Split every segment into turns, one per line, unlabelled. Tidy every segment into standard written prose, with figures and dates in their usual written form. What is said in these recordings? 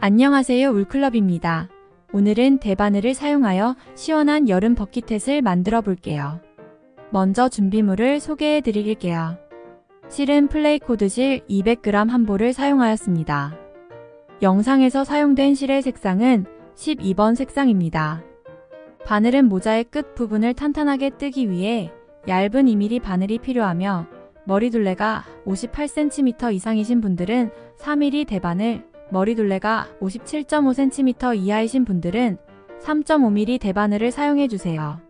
안녕하세요, 울클럽입니다. 오늘은 대바늘을 사용하여 시원한 여름 버킷햇을 만들어 볼게요. 먼저 준비물을 소개해 드릴게요. 실은 플레이코드 실 200g 한 볼을 사용하였습니다. 영상에서 사용된 실의 색상은 12번 색상입니다. 바늘은 모자의 끝 부분을 탄탄하게 뜨기 위해 얇은 2mm 바늘이 필요하며 머리둘레가 58cm 이상이신 분들은 4mm 대바늘, 머리둘레가 57.5cm 이하이신 분들은 3.5mm 대바늘을 사용해주세요.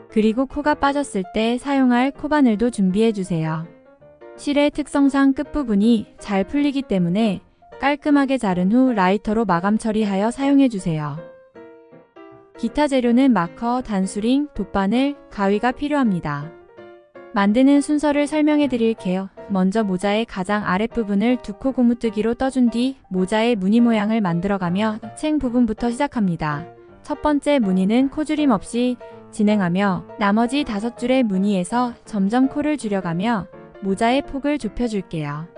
그리고 코가 빠졌을 때 사용할 코바늘도 준비해주세요. 실의 특성상 끝부분이 잘 풀리기 때문에 깔끔하게 자른 후 라이터로 마감 처리하여 사용해주세요. 기타 재료는 마커, 단수링, 돗바늘, 가위가 필요합니다. 만드는 순서를 설명해 드릴게요. 먼저 모자의 가장 아랫부분을 2코 고무뜨기로 떠준 뒤 모자의 무늬 모양을 만들어가며 챙 부분부터 시작합니다. 첫 번째 무늬는 코줄임 없이 진행하며 나머지 5줄의 무늬에서 점점 코를 줄여가며 모자의 폭을 좁혀줄게요.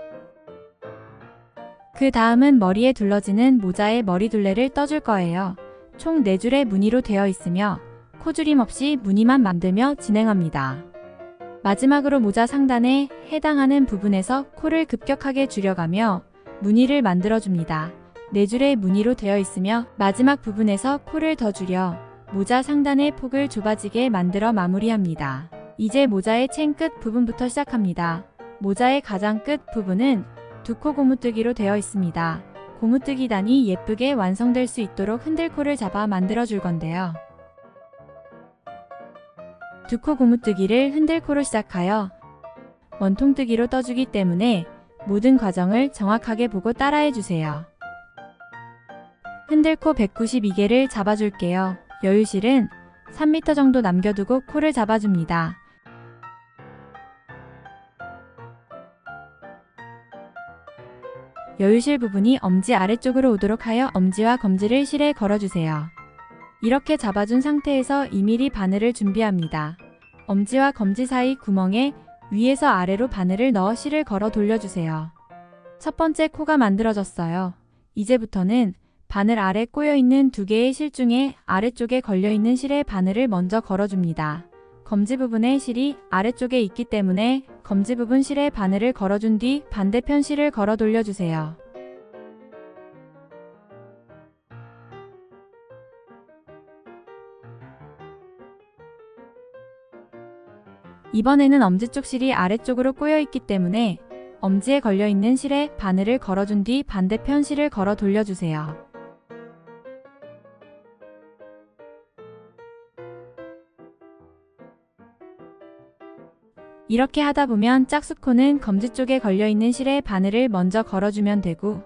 그 다음은 머리에 둘러지는 모자의 머리둘레를 떠줄 거예요. 총 4줄의 무늬로 되어 있으며 코줄임 없이 무늬만 만들며 진행합니다. 마지막으로 모자 상단에 해당하는 부분에서 코를 급격하게 줄여가며 무늬를 만들어줍니다. 4줄의 무늬로 되어 있으며 마지막 부분에서 코를 더 줄여 모자 상단의 폭을 좁아지게 만들어 마무리합니다. 이제 모자의 챙 끝 부분부터 시작합니다. 모자의 가장 끝 부분은 2코 고무뜨기로 되어 있습니다. 고무뜨기 단이 예쁘게 완성될 수 있도록 흔들코를 잡아 만들어줄 건데요. 2코 고무뜨기를 흔들코로 시작하여 원통뜨기로 떠주기 때문에 모든 과정을 정확하게 보고 따라해주세요. 흔들코 192개를 잡아줄게요. 여유실은 3m 정도 남겨두고 코를 잡아줍니다. 여유실 부분이 엄지 아래쪽으로 오도록 하여 엄지와 검지를 실에 걸어주세요. 이렇게 잡아준 상태에서 2mm 바늘을 준비합니다. 엄지와 검지 사이 구멍에 위에서 아래로 바늘을 넣어 실을 걸어 돌려주세요. 첫 번째 코가 만들어졌어요. 이제부터는 바늘 아래 꼬여있는 2개의 실 중에 아래쪽에 걸려있는 실에 바늘을 먼저 걸어줍니다. 검지 부분에 실이 아래쪽에 있기 때문에 검지 부분 실에 바늘을 걸어준 뒤 반대편 실을 걸어 돌려주세요. 이번에는 엄지쪽 실이 아래쪽으로 꼬여있기 때문에 엄지에 걸려있는 실에 바늘을 걸어준 뒤 반대편 실을 걸어 돌려주세요. 이렇게 하다보면 짝수코는 검지 쪽에 걸려있는 실에 바늘을 먼저 걸어주면 되고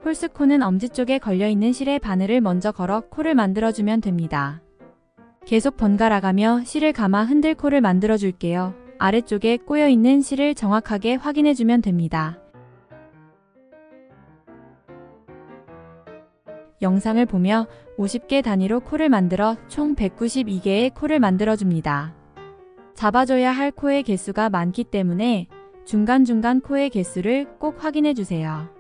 홀수코는 엄지 쪽에 걸려있는 실에 바늘을 먼저 걸어 코를 만들어주면 됩니다. 계속 번갈아가며 실을 감아 흔들코를 만들어줄게요. 아래쪽에 꼬여있는 실을 정확하게 확인해주면 됩니다. 영상을 보며 50개 단위로 코를 만들어 총 192개의 코를 만들어줍니다. 잡아줘야 할 코의 개수가 많기 때문에 중간중간 코의 개수를 꼭 확인해주세요.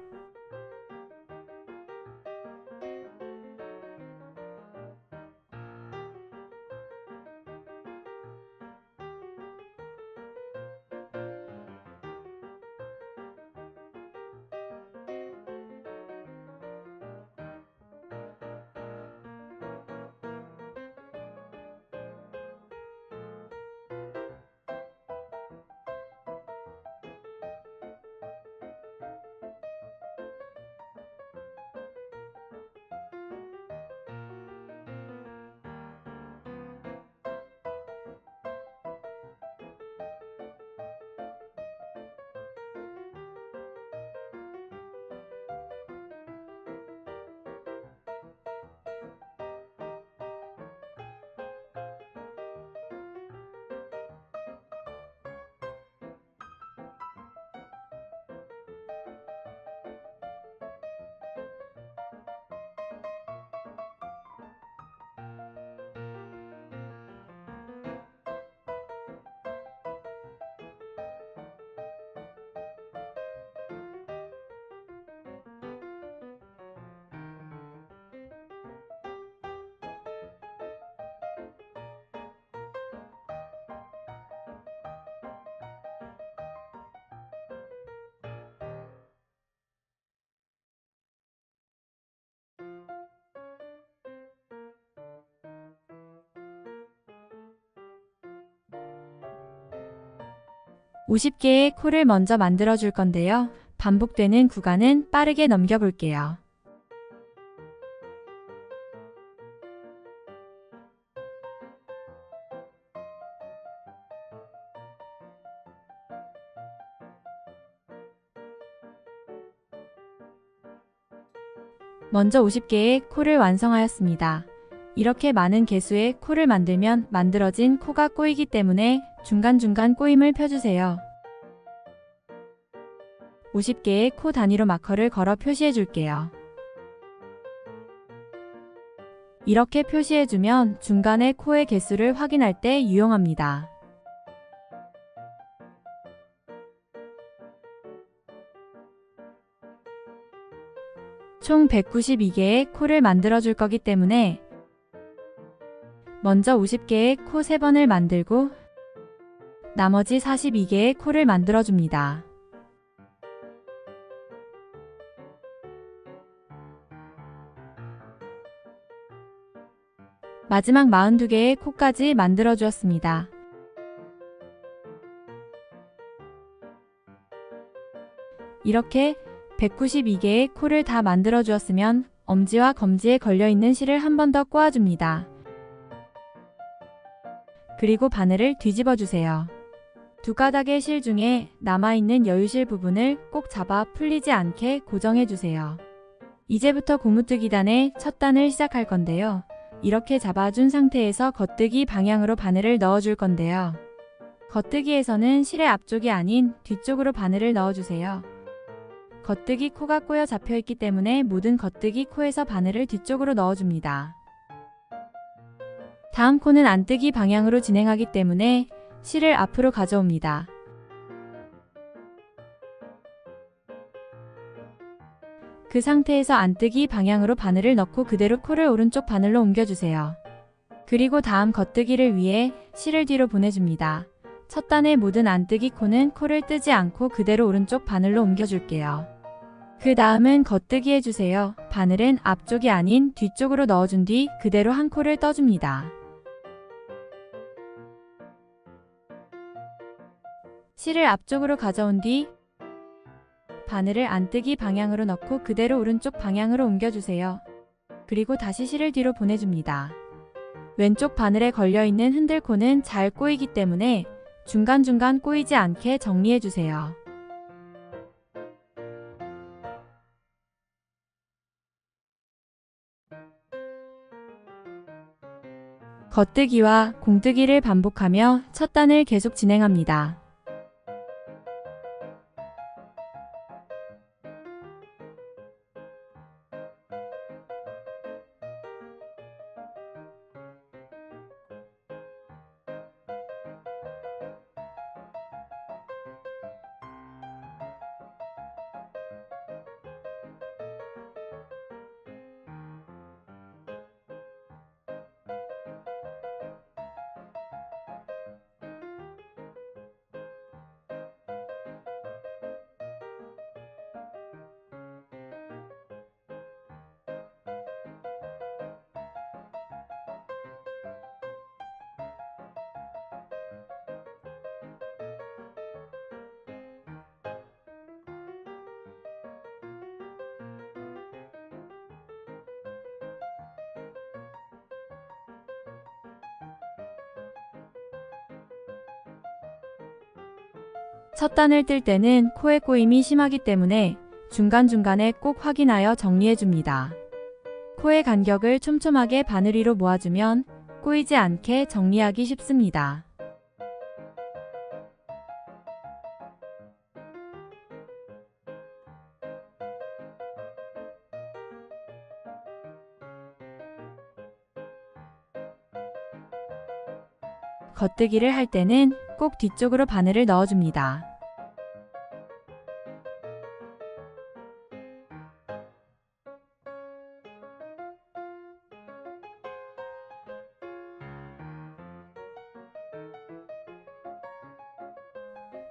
50개의 코를 먼저 만들어 줄 건데요. 반복되는 구간은 빠르게 넘겨볼게요. 먼저 50개의 코를 완성하였습니다. 이렇게 많은 개수의 코를 만들면 만들어진 코가 꼬이기 때문에 중간중간 꼬임을 펴주세요. 50개의 코 단위로 마커를 걸어 표시해 줄게요. 이렇게 표시해주면 중간에 코의 개수를 확인할 때 유용합니다. 총 192개의 코를 만들어 줄 거기 때문에 먼저 50개의 코 3번을 만들고 나머지 42개의 코를 만들어 줍니다. 마지막 42개의 코까지 만들어 주었습니다. 이렇게 192개의 코를 다 만들어 주었으면 엄지와 검지에 걸려있는 실을 한 번 더 꼬아줍니다. 그리고 바늘을 뒤집어 주세요. 두 가닥의 실 중에 남아있는 여유실 부분을 꼭 잡아 풀리지 않게 고정해 주세요. 이제부터 고무뜨기단의 첫 단을 시작할 건데요. 이렇게 잡아준 상태에서 겉뜨기 방향으로 바늘을 넣어줄 건데요. 겉뜨기에서는 실의 앞쪽이 아닌 뒤쪽으로 바늘을 넣어주세요. 겉뜨기 코가 꼬여 잡혀있기 때문에 모든 겉뜨기 코에서 바늘을 뒤쪽으로 넣어줍니다. 다음 코는 안뜨기 방향으로 진행하기 때문에 실을 앞으로 가져옵니다. 그 상태에서 안뜨기 방향으로 바늘을 넣고 그대로 코를 오른쪽 바늘로 옮겨주세요. 그리고 다음 겉뜨기를 위해 실을 뒤로 보내줍니다. 첫 단의 모든 안뜨기 코는 코를 뜨지 않고 그대로 오른쪽 바늘로 옮겨줄게요. 그 다음은 겉뜨기 해주세요. 바늘은 앞쪽이 아닌 뒤쪽으로 넣어준 뒤 그대로 한 코를 떠줍니다. 실을 앞쪽으로 가져온 뒤 바늘을 안뜨기 방향으로 넣고 그대로 오른쪽 방향으로 옮겨주세요. 그리고 다시 실을 뒤로 보내줍니다. 왼쪽 바늘에 걸려있는 흔들코는 잘 꼬이기 때문에 중간중간 꼬이지 않게 정리해주세요. 겉뜨기와 공뜨기를 반복하며 첫 단을 계속 진행합니다. 첫 단을 뜰 때는 코의 꼬임이 심하기 때문에 중간중간에 꼭 확인하여 정리해줍니다. 코의 간격을 촘촘하게 바늘 위로 모아주면 꼬이지 않게 정리하기 쉽습니다. 겉뜨기를 할 때는 꼭 뒤쪽으로 바늘을 넣어줍니다.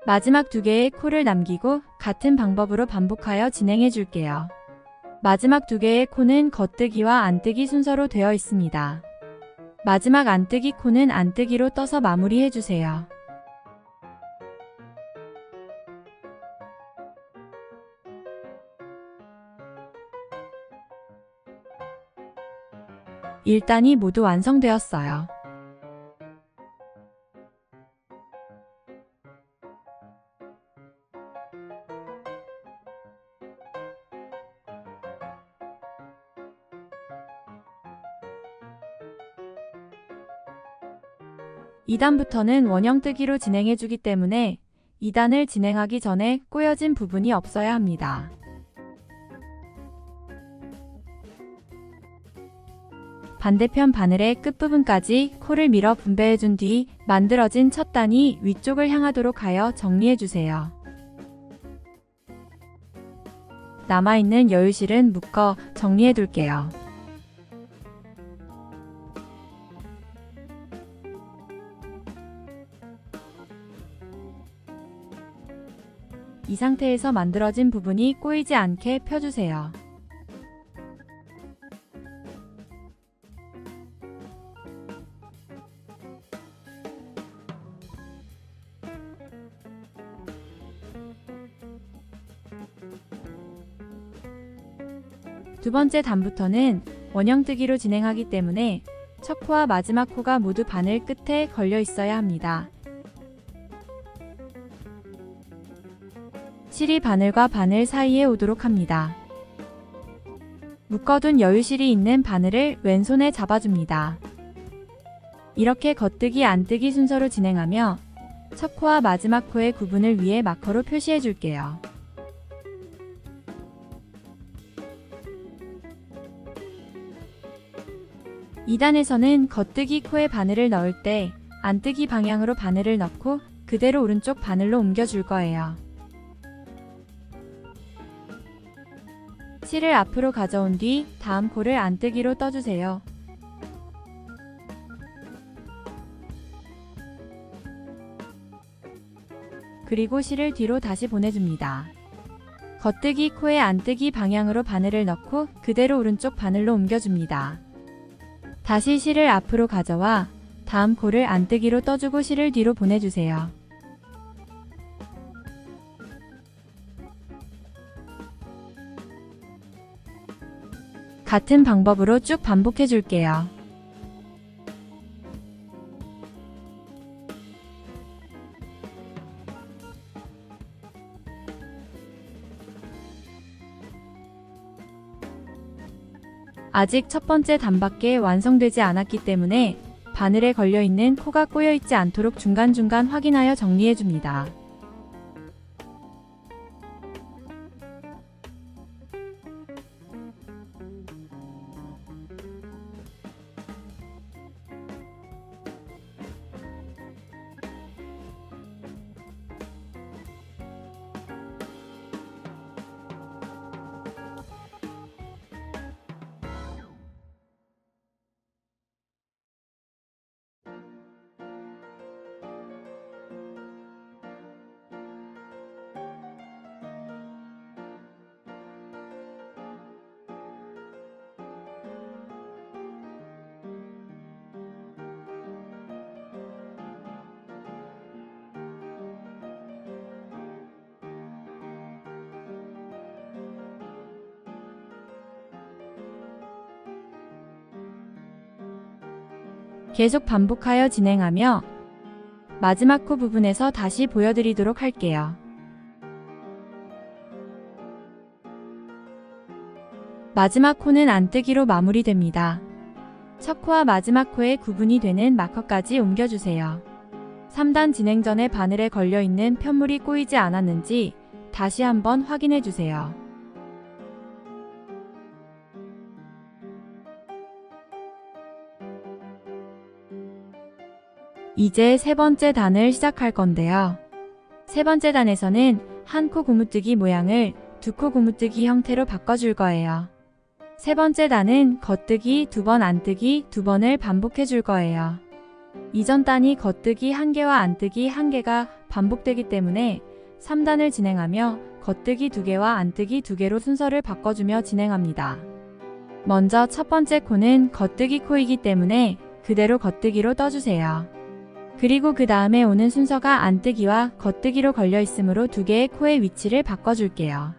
마지막 2개의 코를 남기고 같은 방법으로 반복하여 진행해 줄게요. 마지막 2개의 코는 겉뜨기와 안뜨기 순서로 되어 있습니다. 마지막 안뜨기 코는 안뜨기로 떠서 마무리해 주세요. 1단이 모두 완성되었어요. (2단부터는) 원형 뜨기로 진행해주기 때문에 2단을 진행하기 전에 꼬여진 부분이 없어야 합니다. 반대편 바늘의 끝부분까지 코를 밀어 분배해준 뒤 만들어진 첫 단이 위쪽을 향하도록 하여 정리해주세요. 남아있는 여유실은 묶어 정리해둘게요. 이 상태에서 만들어진 부분이 꼬이지 않게 펴주세요. 두 번째 단부터는 원형뜨기로 진행하기 때문에 첫 코와 마지막 코가 모두 바늘 끝에 걸려 있어야 합니다. 실이 바늘과 바늘 사이에 오도록 합니다. 묶어둔 여유실이 있는 바늘을 왼손에 잡아줍니다. 이렇게 겉뜨기 안뜨기 순서로 진행하며 첫 코와 마지막 코의 구분을 위해 마커로 표시해 줄게요. (2단에서는) 겉뜨기 코에 바늘을 넣을 때 안뜨기 방향으로 바늘을 넣고 그대로 오른쪽 바늘로 옮겨줄 거예요. 실을 앞으로 가져온 뒤 다음 코를 안뜨기로 떠주세요. 그리고 실을 뒤로 다시 보내줍니다. 겉뜨기 코에 안뜨기 방향으로 바늘을 넣고 그대로 오른쪽 바늘로 옮겨줍니다. 다시 실을 앞으로 가져와 다음 코를 안뜨기로 떠주고 실을 뒤로 보내주세요. 같은 방법으로 쭉 반복해 줄게요. 아직 첫 번째 단밖에 완성되지 않았기 때문에 바늘에 걸려있는 코가 꼬여있지 않도록 중간중간 확인하여 정리해줍니다. 계속 반복하여 진행하며 마지막 코 부분에서 다시 보여드리도록 할게요. 마지막 코는 안뜨기로 마무리됩니다. 첫 코와 마지막 코의 구분이 되는 마커까지 옮겨주세요. 3단 진행 전에 바늘에 걸려있는 편물이 꼬이지 않았는지 다시 한번 확인해주세요. 이제 세 번째 단을 시작할 건데요. 세 번째 단에서는 한 코 고무뜨기 모양을 두 코 고무뜨기 형태로 바꿔줄 거예요. 세 번째 단은 겉뜨기 2번 안뜨기 2번을 반복해 줄 거예요. 이전 단이 겉뜨기 1개와 안뜨기 1개가 반복되기 때문에 3단을 진행하며 겉뜨기 2개와 안뜨기 2개로 순서를 바꿔주며 진행합니다. 먼저 첫 번째 코는 겉뜨기 코이기 때문에 그대로 겉뜨기로 떠주세요. 그리고 그 다음에 오는 순서가 안뜨기와 겉뜨기로 걸려 있으므로 2개의 코의 위치를 바꿔줄게요.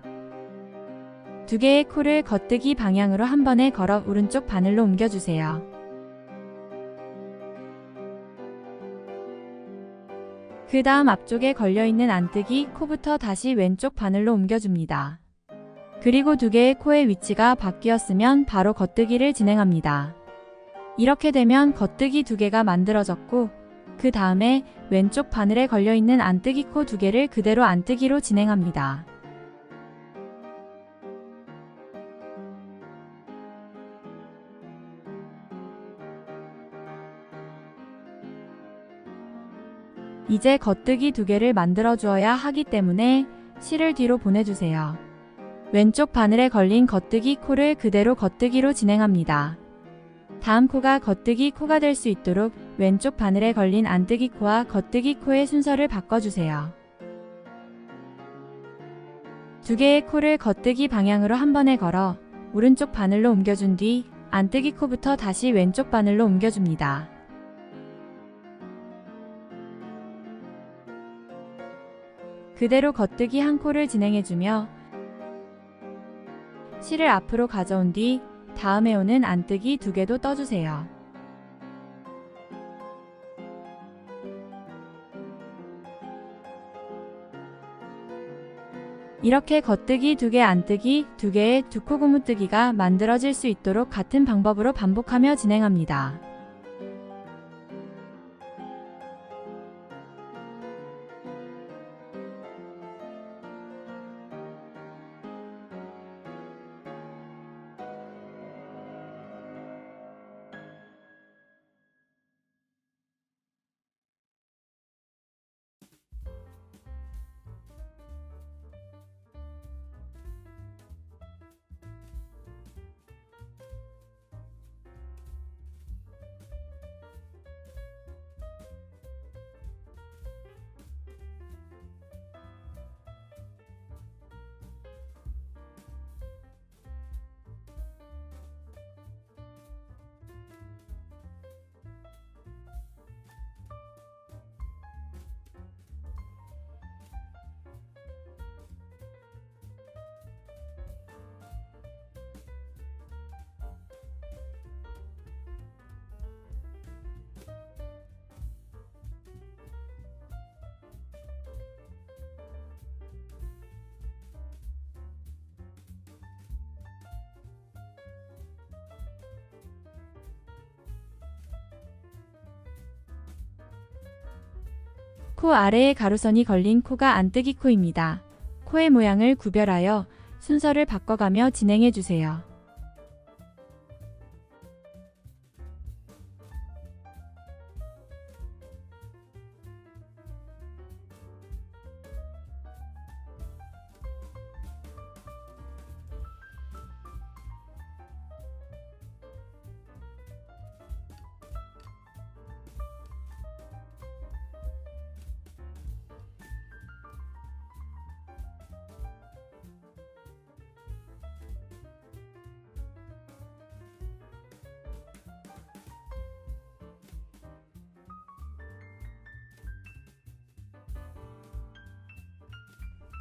2개의 코를 겉뜨기 방향으로 한 번에 걸어 오른쪽 바늘로 옮겨주세요. 그 다음 앞쪽에 걸려있는 안뜨기 코부터 다시 왼쪽 바늘로 옮겨줍니다. 그리고 두 개의 코의 위치가 바뀌었으면 바로 겉뜨기를 진행합니다. 이렇게 되면 겉뜨기 두 개가 만들어졌고 그 다음에 왼쪽 바늘에 걸려있는 안뜨기 코 두 개를 그대로 안뜨기로 진행합니다. 이제 겉뜨기 두 개를 만들어 주어야 하기 때문에 실을 뒤로 보내주세요. 왼쪽 바늘에 걸린 겉뜨기 코를 그대로 겉뜨기로 진행합니다. 다음 코가 겉뜨기 코가 될 수 있도록 왼쪽 바늘에 걸린 안뜨기 코와 겉뜨기 코의 순서를 바꿔주세요. 두 개의 코를 겉뜨기 방향으로 한 번에 걸어 오른쪽 바늘로 옮겨준 뒤 안뜨기 코부터 다시 왼쪽 바늘로 옮겨줍니다. 그대로 겉뜨기 한 코를 진행해주며 실을 앞으로 가져온 뒤 다음에 오는 안뜨기 두 개도 떠주세요. 이렇게 겉뜨기 두 개, 안뜨기 두 개의 두 코 고무뜨기가 만들어질 수 있도록 같은 방법으로 반복하며 진행합니다. 코 아래에 가로선이 걸린 코가 안뜨기 코입니다. 코의 모양을 구별하여 순서를 바꿔가며 진행해주세요.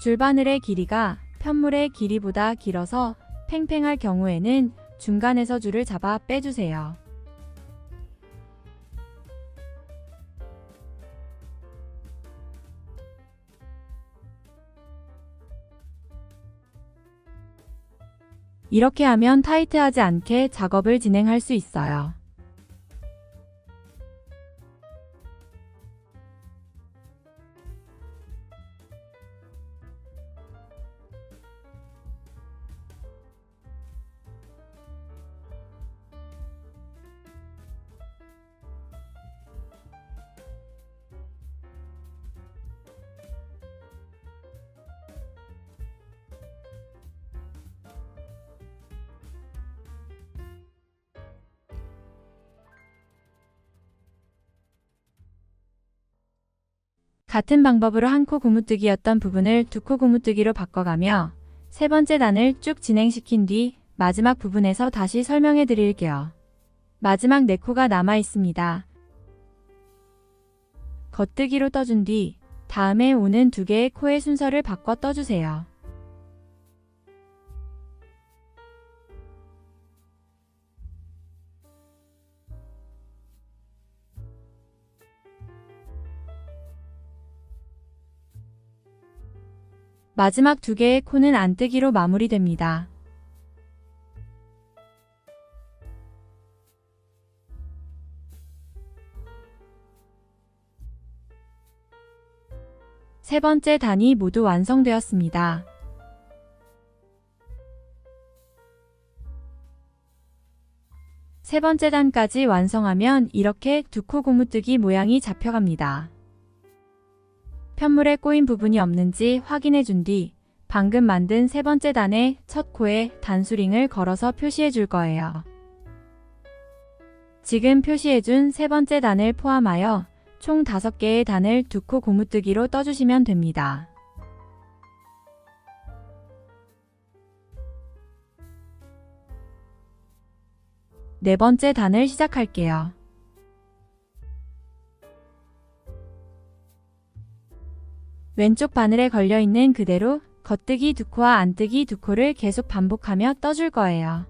줄바늘의 길이가 편물의 길이보다 길어서 팽팽할 경우에는 중간에서 줄을 잡아 빼주세요. 이렇게 하면 타이트하지 않게 작업을 진행할 수 있어요. 같은 방법으로 한 코 고무뜨기였던 부분을 두 코 고무뜨기로 바꿔가며 세 번째 단을 쭉 진행시킨 뒤 마지막 부분에서 다시 설명해 드릴게요. 마지막 네 코가 남아 있습니다. 겉뜨기로 떠준 뒤 다음에 오는 두 개의 코의 순서를 바꿔 떠주세요. 마지막 두 개의 코는 안뜨기로 마무리됩니다. 세 번째 단이 모두 완성되었습니다. 세 번째 단까지 완성하면 이렇게 두 코 고무뜨기 모양이 잡혀갑니다. 편물에 꼬인 부분이 없는지 확인해 준 뒤 방금 만든 세 번째 단의 첫 코에 단수링을 걸어서 표시해 줄 거예요. 지금 표시해 준 세 번째 단을 포함하여 총 5개의 단을 두 코 고무뜨기로 떠주시면 됩니다. 네 번째 단을 시작할게요. 왼쪽 바늘에 걸려있는 그대로 겉뜨기 두 코와 안뜨기 두 코를 계속 반복하며 떠줄 거예요.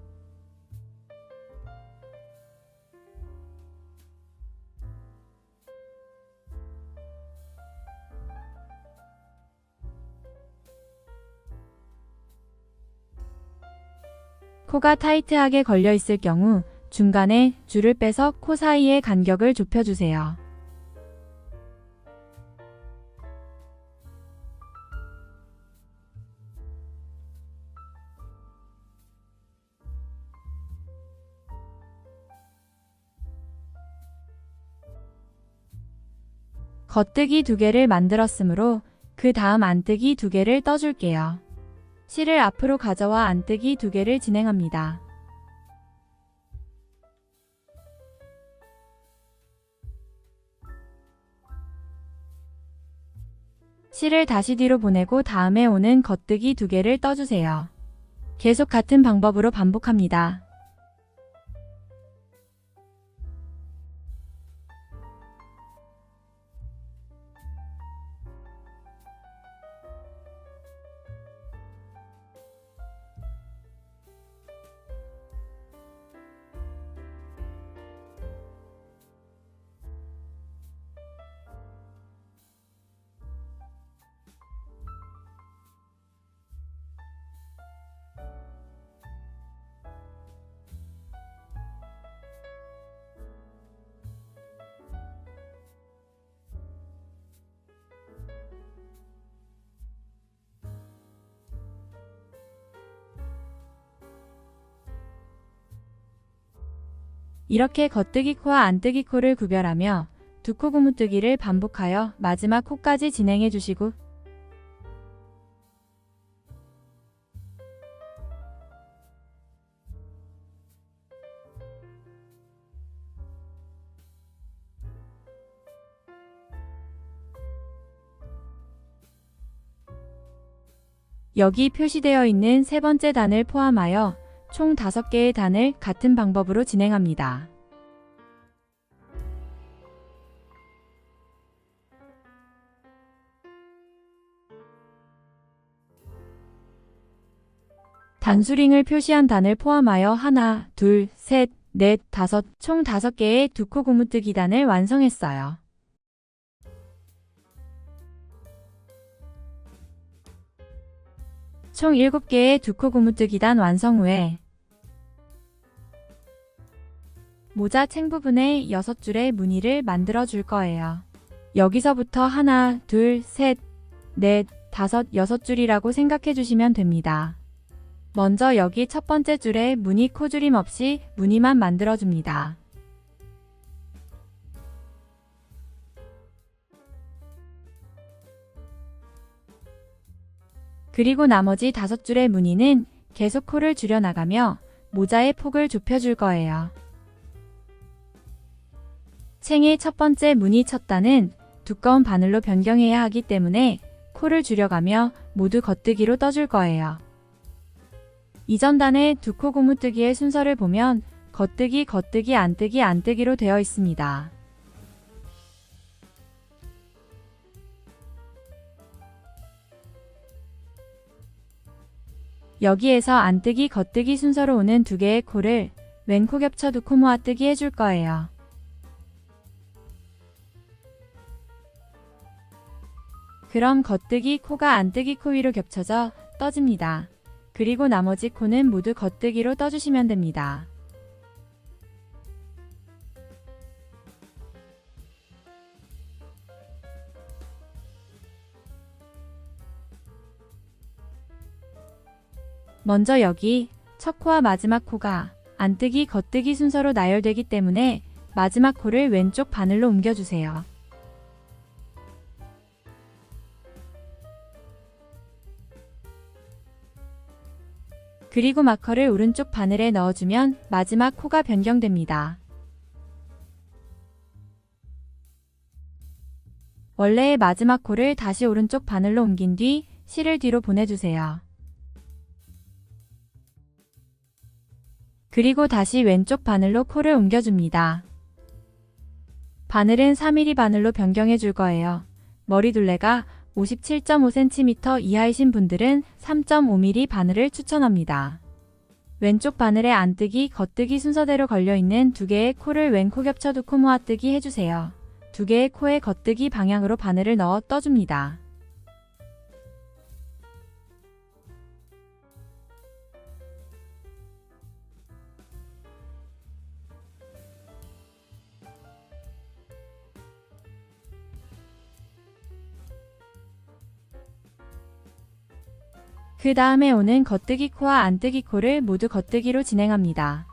코가 타이트하게 걸려 있을 경우 중간에 줄을 빼서 코 사이의 간격을 좁혀주세요. 겉뜨기 2개를 만들었으므로 그 다음 안뜨기 2개를 떠줄게요. 실을 앞으로 가져와 안뜨기 2개를 진행합니다. 실을 다시 뒤로 보내고 다음에 오는 겉뜨기 2개를 떠주세요. 계속 같은 방법으로 반복합니다. 이렇게 겉뜨기 코와 안뜨기 코를 구별하며 두 코 고무뜨기를 반복하여 마지막 코까지 진행해 주시고 여기 표시되어 있는 세 번째 단을 포함하여 총 5개의 단을 같은 방법으로 진행합니다. 단수링을 표시한 단을 포함하여 하나, 둘, 셋, 넷, 다섯, 총 5개의 두 코 고무뜨기 단을 완성했어요. 총 7개의 두 코 고무뜨기 단 완성 후에 모자 챙 부분에 6줄의 무늬를 만들어 줄 거예요. 여기서부터 하나, 둘, 셋, 넷, 다섯, 6줄이라고 생각해 주시면 됩니다. 먼저 여기 첫 번째 줄에 무늬 코줄임 없이 무늬만 만들어 줍니다. 그리고 나머지 5줄의 무늬는 계속 코를 줄여나가며 모자의 폭을 좁혀줄 거예요. 챙의 첫 번째 무늬 첫 단은 두꺼운 바늘로 변경해야 하기 때문에 코를 줄여가며 모두 겉뜨기로 떠줄 거예요. 이전 단의 두 코 고무뜨기의 순서를 보면 겉뜨기, 겉뜨기, 안뜨기, 안뜨기로 되어 있습니다. 여기에서 안뜨기, 겉뜨기 순서로 오는 2개의 코를 왼코 겹쳐 두 코 모아뜨기 해줄 거예요. 그럼 겉뜨기 코가 안뜨기 코 위로 겹쳐져 떠집니다. 그리고 나머지 코는 모두 겉뜨기로 떠주시면 됩니다. 먼저 여기 첫 코와 마지막 코가 안뜨기, 겉뜨기 순서로 나열되기 때문에 마지막 코를 왼쪽 바늘로 옮겨주세요. 그리고 마커를 오른쪽 바늘에 넣어주면 마지막 코가 변경됩니다. 원래의 마지막 코를 다시 오른쪽 바늘로 옮긴 뒤 실을 뒤로 보내주세요. 그리고 다시 왼쪽 바늘로 코를 옮겨줍니다. 바늘은 4mm 바늘로 변경해 줄 거예요. 머리둘레가 57.5cm 이하이신 분들은 3.5mm 바늘을 추천합니다. 왼쪽 바늘에 안뜨기, 겉뜨기 순서대로 걸려있는 두 개의 코를 왼코 겹쳐 두 코 모아뜨기 해주세요. 두 개의 코의 겉뜨기 방향으로 바늘을 넣어 떠줍니다. 그 다음에 오는 겉뜨기 코와 안뜨기 코를 모두 겉뜨기로 진행합니다.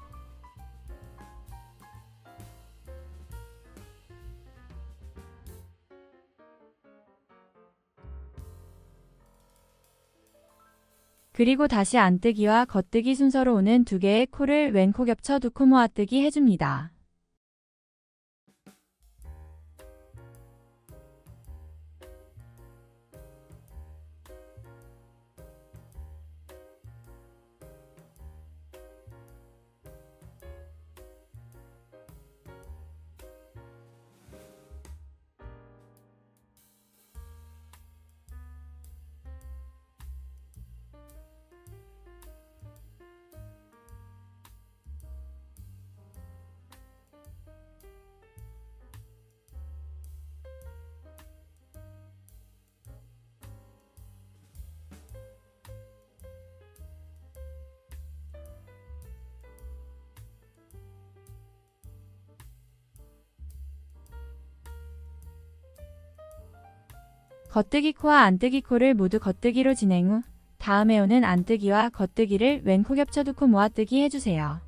그리고 다시 안뜨기와 겉뜨기 순서로 오는 두 개의 코를 왼코 겹쳐 두 코 모아뜨기 해줍니다. 겉뜨기 코와 안뜨기 코를 모두 겉뜨기로 진행 후 다음에 오는 안뜨기와 겉뜨기를 왼코 겹쳐 두 코 모아뜨기 해주세요.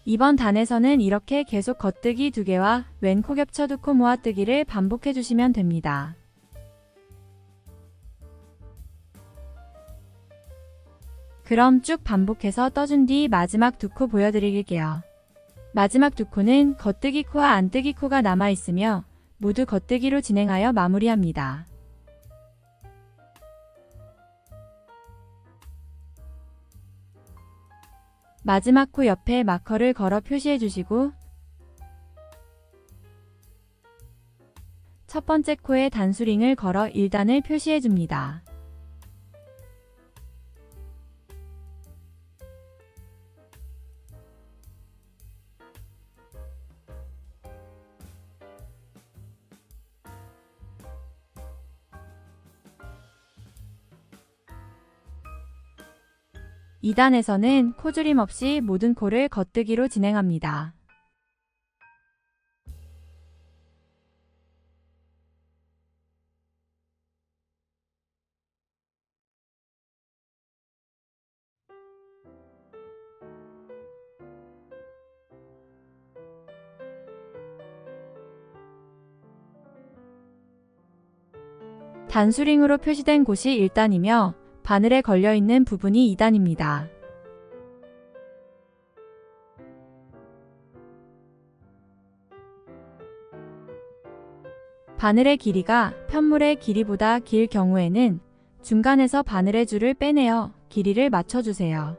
이번 단에서는 이렇게 계속 겉뜨기 두 개와 왼코 겹쳐 두 코 모아뜨기를 반복해 주시면 됩니다. 그럼 쭉 반복해서 떠준 뒤 마지막 두 코 보여드릴게요. 마지막 두 코는 겉뜨기 코와 안뜨기 코가 남아있으며 모두 겉뜨기로 진행하여 마무리합니다. 마지막 코 옆에 마커를 걸어 표시해 주시고 첫 번째 코에 단수링을 걸어 1단을 표시해 줍니다. 이 단에서는 코줄임 없이 모든 코를 겉뜨기로 진행합니다. 단수링으로 표시된 곳이 1단이며 바늘에 걸려있는 부분이 2단입니다. 바늘의 길이가 편물의 길이보다 길 경우에는 중간에서 바늘의 줄을 빼내어 길이를 맞춰주세요.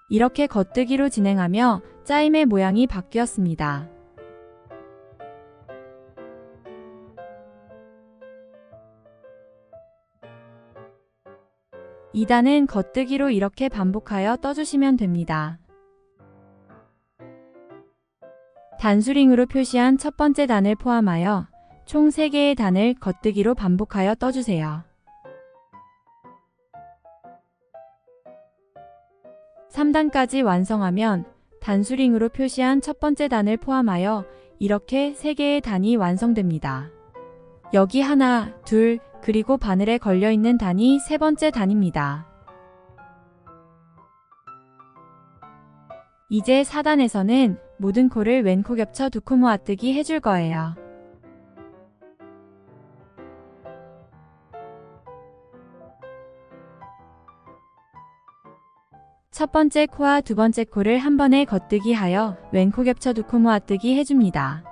이렇게 겉뜨기로 진행하며 짜임의 모양이 바뀌었습니다. 이 단은 겉뜨기로 이렇게 반복하여 떠주시면 됩니다. 단수링으로 표시한 첫 번째 단을 포함하여 총 3개의 단을 겉뜨기로 반복하여 떠주세요. 3단까지 완성하면 단수링으로 표시한 첫 번째 단을 포함하여 이렇게 3개의 단이 완성됩니다. 여기 하나, 둘, 그리고 바늘에 걸려있는 단이 세 번째 단입니다. 이제 4단에서는 모든 코를 왼코 겹쳐 두 코 모아뜨기 해줄 거예요. 첫 번째 코와 두 번째 코를 한 번에 겉뜨기 하여 왼코 겹쳐 두 코 모아뜨기 해줍니다.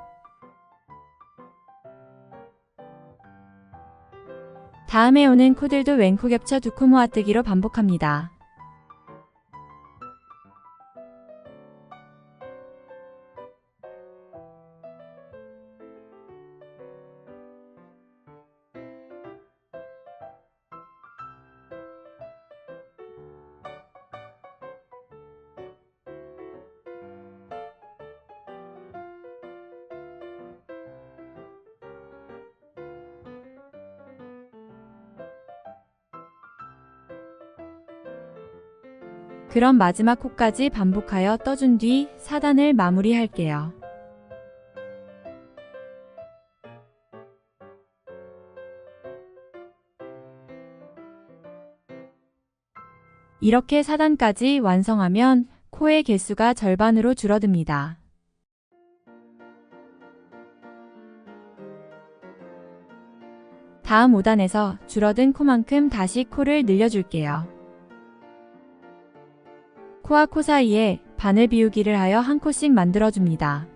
다음에 오는 코들도 왼코 겹쳐 두 코 모아뜨기로 반복합니다. 그럼 마지막 코까지 반복하여 떠준 뒤 4단을 마무리할게요. 이렇게 4단까지 완성하면 코의 개수가 절반으로 줄어듭니다. 다음 5단에서 줄어든 코만큼 다시 코를 늘려줄게요. 코와 코 사이에 바늘 비우기를 하여 한 코씩 만들어줍니다.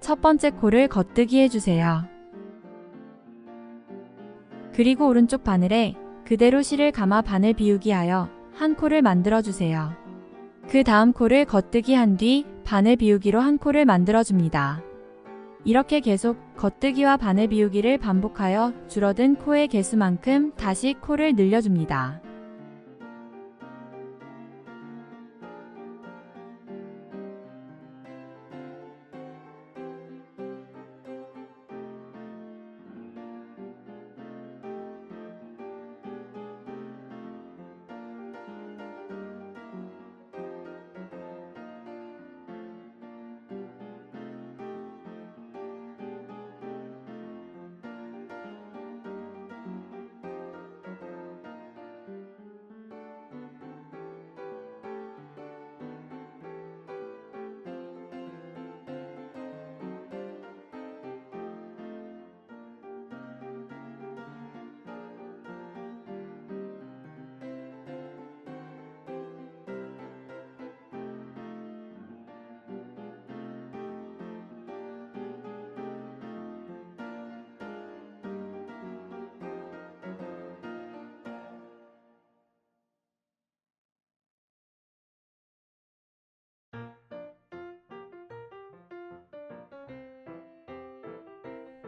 첫 번째 코를 겉뜨기 해주세요. 그리고 오른쪽 바늘에 그대로 실을 감아 바늘 비우기 하여 한 코를 만들어주세요. 그 다음 코를 겉뜨기 한 뒤 바늘 비우기로 한 코를 만들어줍니다. 이렇게 계속 겉뜨기와 바늘 비우기를 반복하여 줄어든 코의 개수만큼 다시 코를 늘려줍니다.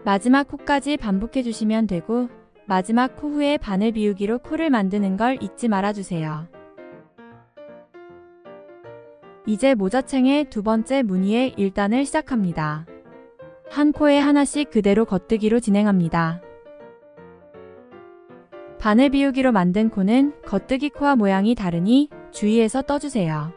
마지막 코까지 반복해 주시면 되고 마지막 코 후에 바늘 비우기로 코를 만드는 걸 잊지 말아주세요. 이제 모자챙의 두 번째 무늬의 1단을 시작합니다. 한 코에 하나씩 그대로 겉뜨기로 진행합니다. 바늘 비우기로 만든 코는 겉뜨기 코와 모양이 다르니 주의해서 떠주세요.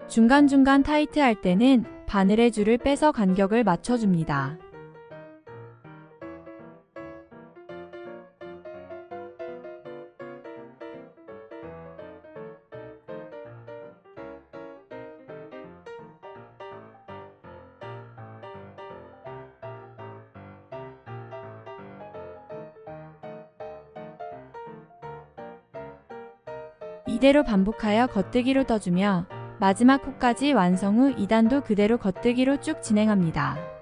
중간중간 타이트할 때는 바늘의 줄을 빼서 간격을 맞춰줍니다. 이대로 반복하여 겉뜨기로 떠주며 마지막 코까지 완성 후 2단도 그대로 겉뜨기로 쭉 진행합니다.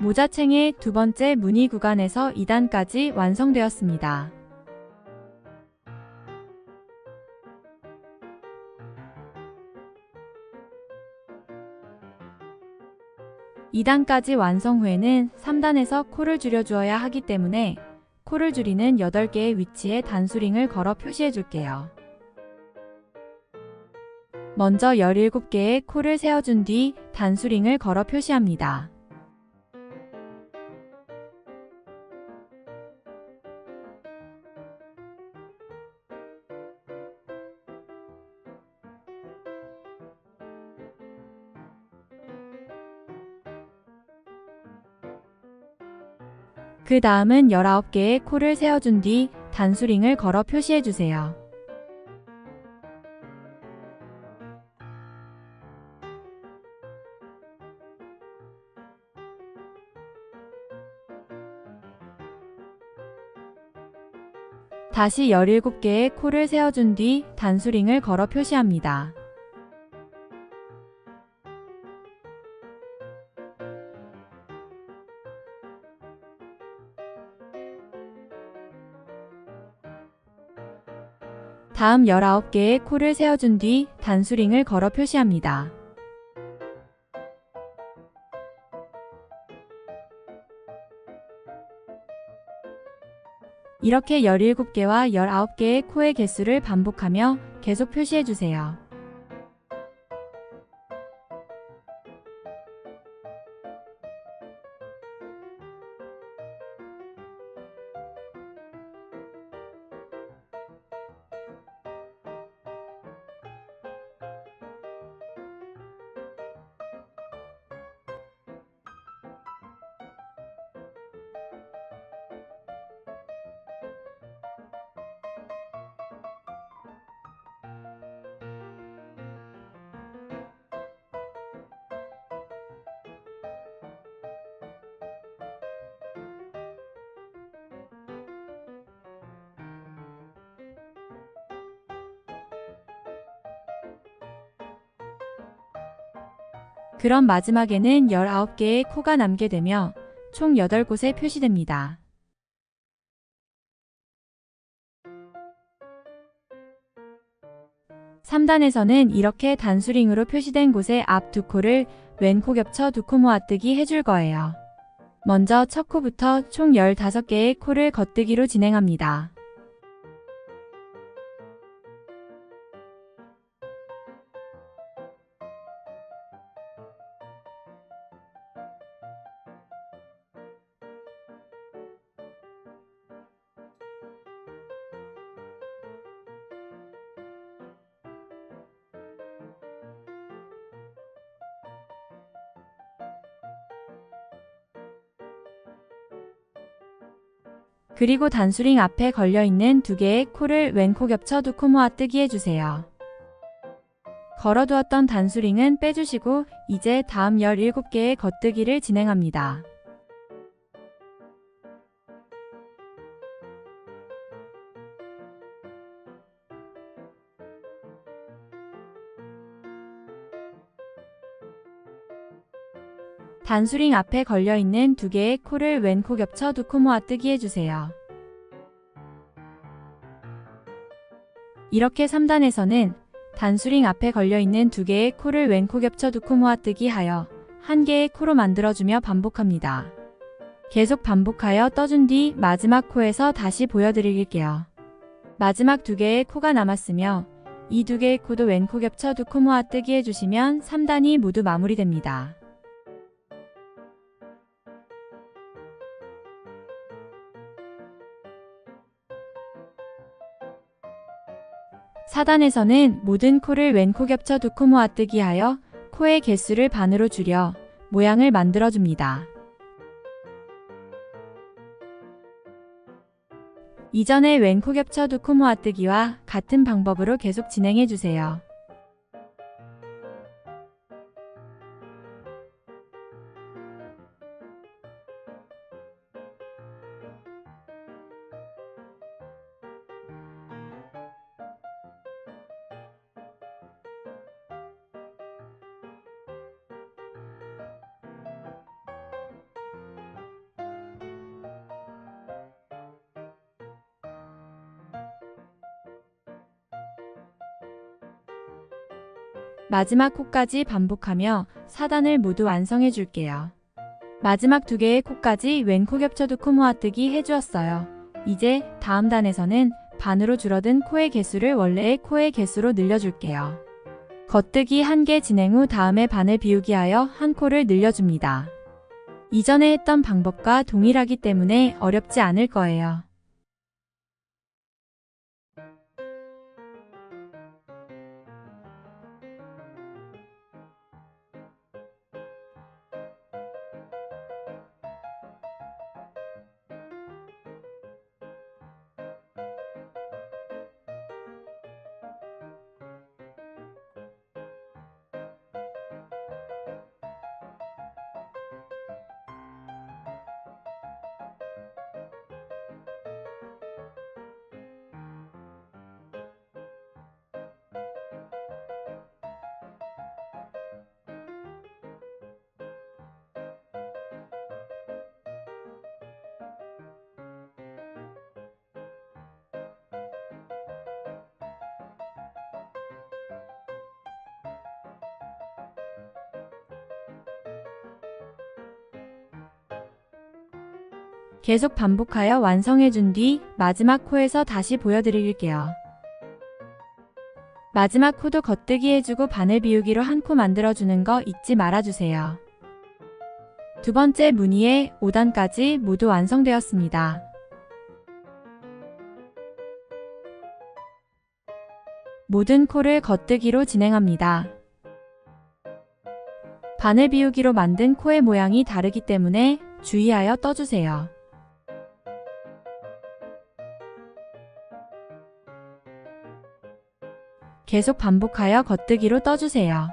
모자챙의 두 번째 무늬 구간에서 2단까지 완성되었습니다. (2단까지) 완성 후에는 3단에서 코를 줄여주어야 하기 때문에 코를 줄이는 8개의 위치에 단수링을 걸어 표시해 줄게요. 먼저 17개의 코를 세워준 뒤 단수링을 걸어 표시합니다. 그 다음은 19개의 코를 세워준 뒤 단수링을 걸어 표시해주세요. 다시 17개의 코를 세워준 뒤 단수링을 걸어 표시합니다. 다음 19개의 코를 세워준 뒤 단수링을 걸어 표시합니다. 이렇게 17개와 19개의 코의 개수를 반복하며 계속 표시해주세요. 그럼 마지막에는 19개의 코가 남게 되며 총 8곳에 표시됩니다. (3단에서는) 이렇게 단수링으로 표시된 곳의 앞 두 코를 왼코 겹쳐 두 코 모아뜨기 해줄 거예요. 먼저 첫 코부터 총 15개의 코를 겉뜨기로 진행합니다. 그리고 단수링 앞에 걸려있는 2개의 코를 왼코 겹쳐 두 코 모아뜨기 해주세요. 걸어두었던 단수링은 빼주시고 이제 다음 17개의 겉뜨기를 진행합니다. 단수링 앞에 걸려있는 2개의 코를 왼코 겹쳐 두 코 모아뜨기 해주세요. 이렇게 3단에서는 단수링 앞에 걸려있는 2개의 코를 왼코 겹쳐 두 코 모아뜨기 하여 1개의 코로 만들어주며 반복합니다. 계속 반복하여 떠준 뒤 마지막 코에서 다시 보여드릴게요. 마지막 2개의 코가 남았으며 이 2개의 코도 왼코 겹쳐 두 코 모아뜨기 해주시면 3단이 모두 마무리됩니다. 4단에서는 모든 코를 왼코 겹쳐 두 코 모아뜨기 하여 코의 개수를 반으로 줄여 모양을 만들어줍니다. 이전의 왼코 겹쳐 두 코 모아뜨기와 같은 방법으로 계속 진행해주세요. 마지막 코까지 반복하며 4단을 모두 완성해 줄게요. 마지막 2개의 코까지 왼코 겹쳐 두 코 모아뜨기 해주었어요. 이제 다음 단에서는 반으로 줄어든 코의 개수를 원래의 코의 개수로 늘려줄게요. 겉뜨기 1개 진행 후 다음에 반을 비우기 하여 한 코를 늘려줍니다. 이전에 했던 방법과 동일하기 때문에 어렵지 않을 거예요. 계속 반복하여 완성해준 뒤 마지막 코에서 다시 보여드릴게요. 마지막 코도 겉뜨기 해주고 반을 비우기로 한 코 만들어주는 거 잊지 말아주세요. 두 번째 무늬의 5단까지 모두 완성되었습니다. 모든 코를 겉뜨기로 진행합니다. 반을 비우기로 만든 코의 모양이 다르기 때문에 주의하여 떠주세요. 계속 반복하여 겉뜨기로 떠주세요.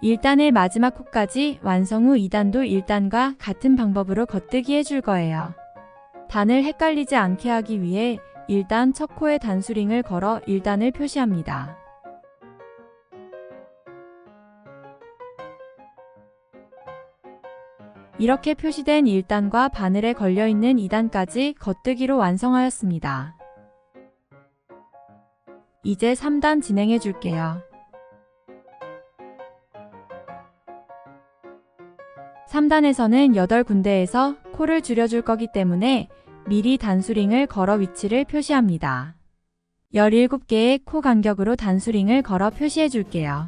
(1단의) 마지막 코까지 완성 후 2단도 1단과 같은 방법으로 겉뜨기 해줄 거예요. 단을 헷갈리지 않게 하기 위해 일단 첫 코에 단수링을 걸어 1단을 표시합니다. 이렇게 표시된 1단과 바늘에 걸려있는 2단까지 겉뜨기로 완성하였습니다. 이제 3단 진행해 줄게요. 3단에서는 8군데에서 코를 줄여줄 거기 때문에 미리 단수링을 걸어 위치를 표시합니다. 17개의 코 간격으로 단수링을 걸어 표시해 줄게요.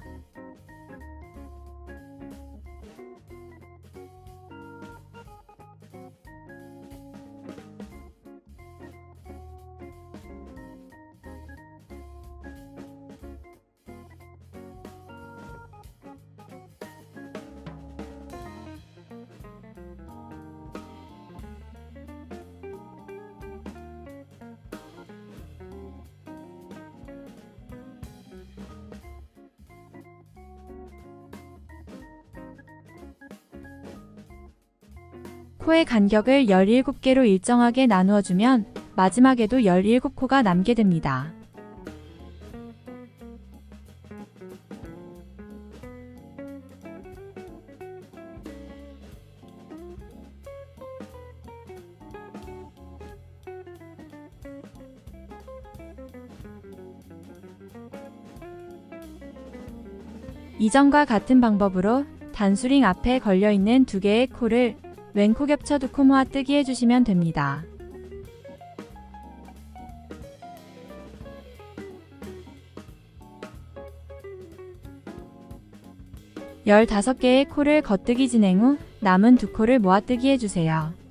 코의 간격을 17개로 일정하게 나누어 주면 마지막에도 17코가 남게 됩니다. 이전과 같은 방법으로 단수링 앞에 걸려있는 2개의 코를 왼코 겹쳐 2코 모아 뜨기 해주시면 됩니다. (15) 개의 코를 겉뜨기 진행 후 남은 2코를 모아 뜨기 해주세요.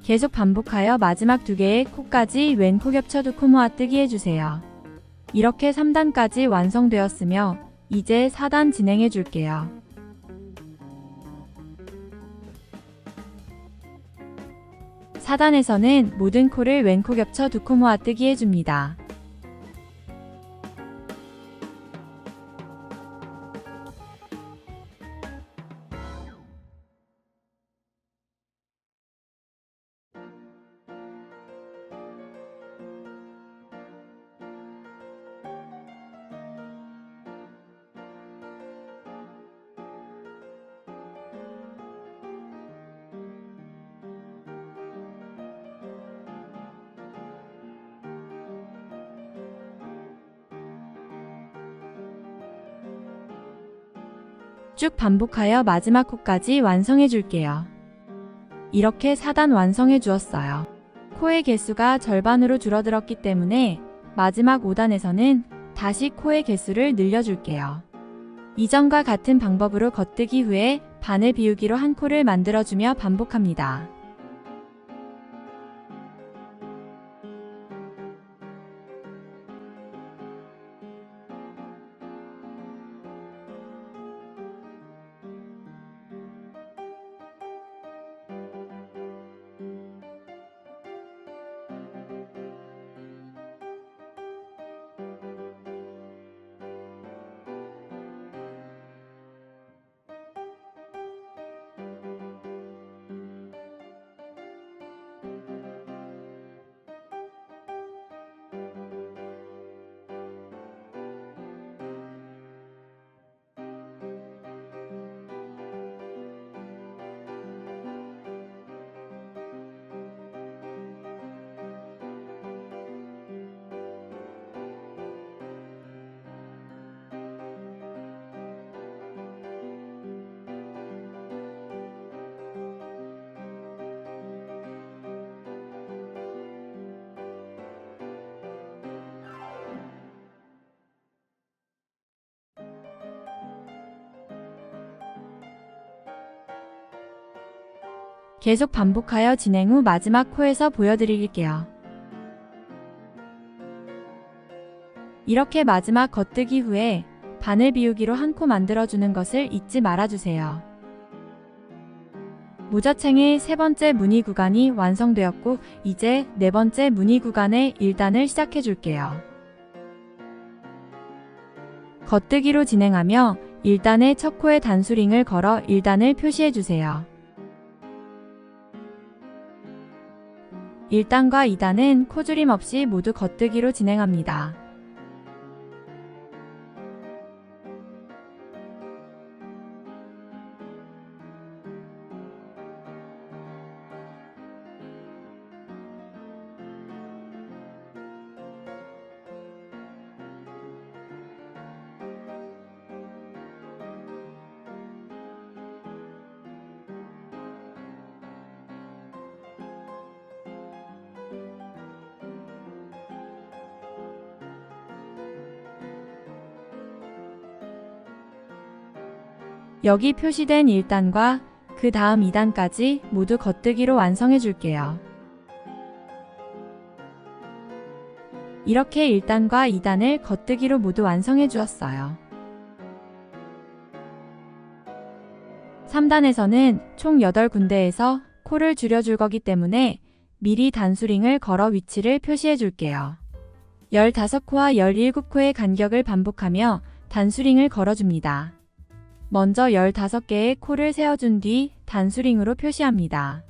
계속 반복하여 마지막 2개의 코까지 왼코 겹쳐 2코 모아 뜨기 해주세요. 이렇게 3단까지 완성되었으며 이제 4단 진행해 줄게요. 4단에서는 모든 코를 왼코 겹쳐 2코 모아 뜨기 해줍니다. 쭉 반복하여 마지막 코까지 완성해 줄게요. 이렇게 4단 완성해 주었어요. 코의 개수가 절반으로 줄어들었기 때문에 마지막 5단에서는 다시 코의 개수를 늘려줄게요. 이전과 같은 방법으로 겉뜨기 후에 바늘 비우기로 한 코를 만들어주며 반복합니다. 계속 반복하여 진행 후 마지막 코에서 보여드릴게요. 이렇게 마지막 겉뜨기 후에 바늘 비우기로 한 코 만들어주는 것을 잊지 말아주세요. 모자챙의 세 번째 무늬 구간이 완성되었고 이제 네 번째 무늬 구간의 1단을 시작해 줄게요. 겉뜨기로 진행하며 1단의 첫 코에 단수링을 걸어 1단을 표시해 주세요. 1단과 2단은 코줄임 없이 모두 겉뜨기로 진행합니다. 여기 표시된 1단과 그 다음 2단까지 모두 겉뜨기로 완성해 줄게요. 이렇게 1단과 2단을 겉뜨기로 모두 완성해 주었어요. 3단에서는 총 8군데에서 코를 줄여줄 거기 때문에 미리 단수링을 걸어 위치를 표시해 줄게요. 15코와 17코의 간격을 반복하며 단수링을 걸어줍니다. 먼저 15개의 코를 세워준 뒤 단수링으로 표시합니다.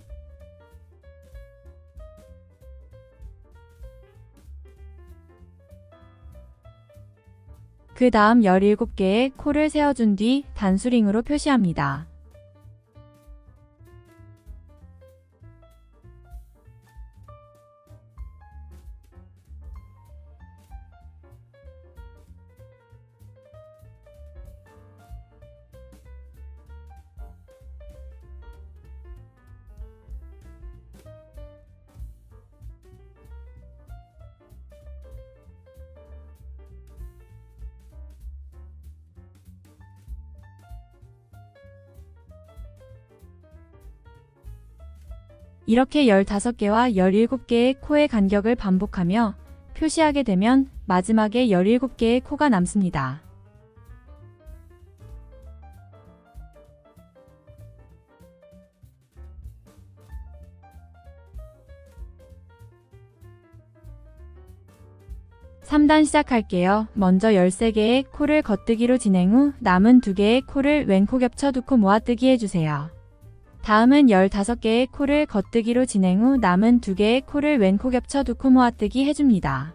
그 다음 17개의 코를 세워준 뒤 단수링으로 표시합니다. 이렇게 15개와 17개의 코의 간격을 반복하며 표시하게 되면 마지막에 17개의 코가 남습니다. (3단) 시작할게요. 먼저 13개의 코를 겉뜨기로 진행 후 남은 2개의 코를 왼코 겹쳐 2코 모아뜨기 해주세요. 다음은 15개의 코를 겉뜨기로 진행 후 남은 2개의 코를 왼코 겹쳐 2코 모아뜨기 해줍니다.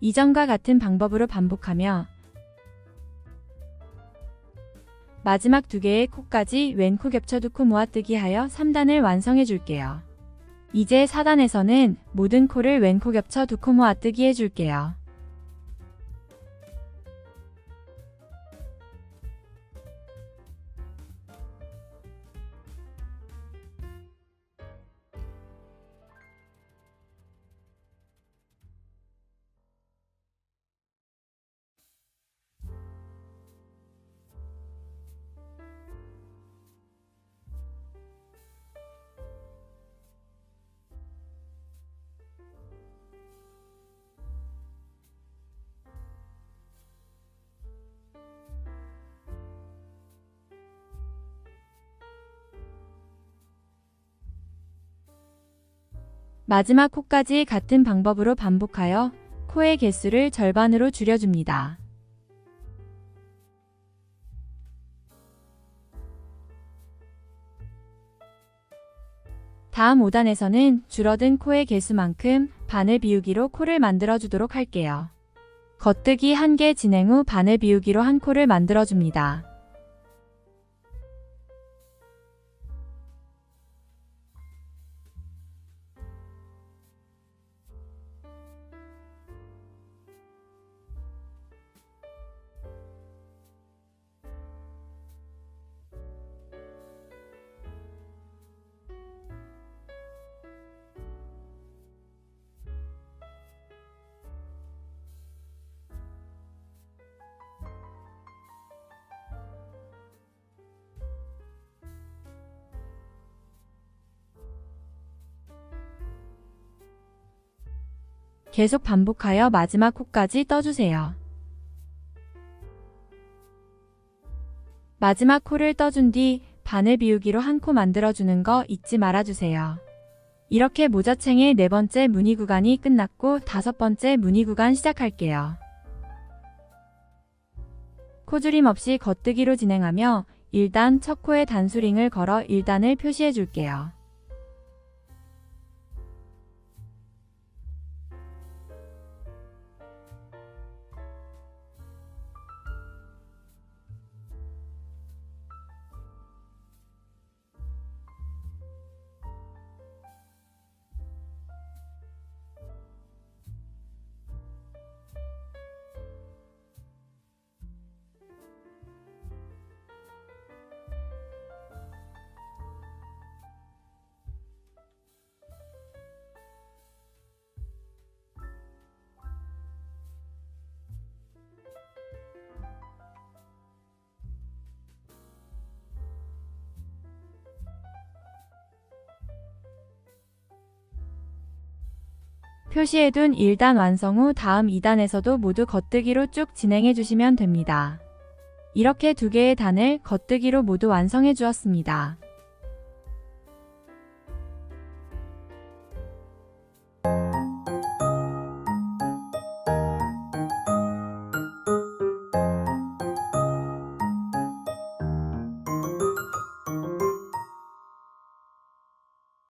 이전과 같은 방법으로 반복하며 마지막 2개의 코까지 왼코 겹쳐 2코 모아뜨기 하여 3단을 완성해 줄게요. 이제 4단에서는 모든 코를 왼코 겹쳐 2코 모아뜨기 해줄게요. 마지막 코까지 같은 방법으로 반복하여 코의 개수를 절반으로 줄여줍니다. 다음 5단에서는 줄어든 코의 개수만큼 바늘 비우기로 코를 만들어 주도록 할게요. 겉뜨기 1개 진행 후 바늘 비우기로 한 코를 만들어 줍니다. 계속 반복하여 마지막 코까지 떠주세요. 마지막 코를 떠준 뒤 바늘 비우기로 한 코 만들어주는 거 잊지 말아주세요. 이렇게 모자챙의 4번째 무늬 구간이 끝났고 5번째 무늬 구간 시작할게요. 코줄임 없이 겉뜨기로 진행하며 1단 첫 코에 단수링을 걸어 1단을 표시해 줄게요. 표시해둔 1단 완성 후 다음 2단에서도 모두 겉뜨기로 쭉 진행해 주시면 됩니다. 이렇게 2개의 단을 겉뜨기로 모두 완성해 주었습니다.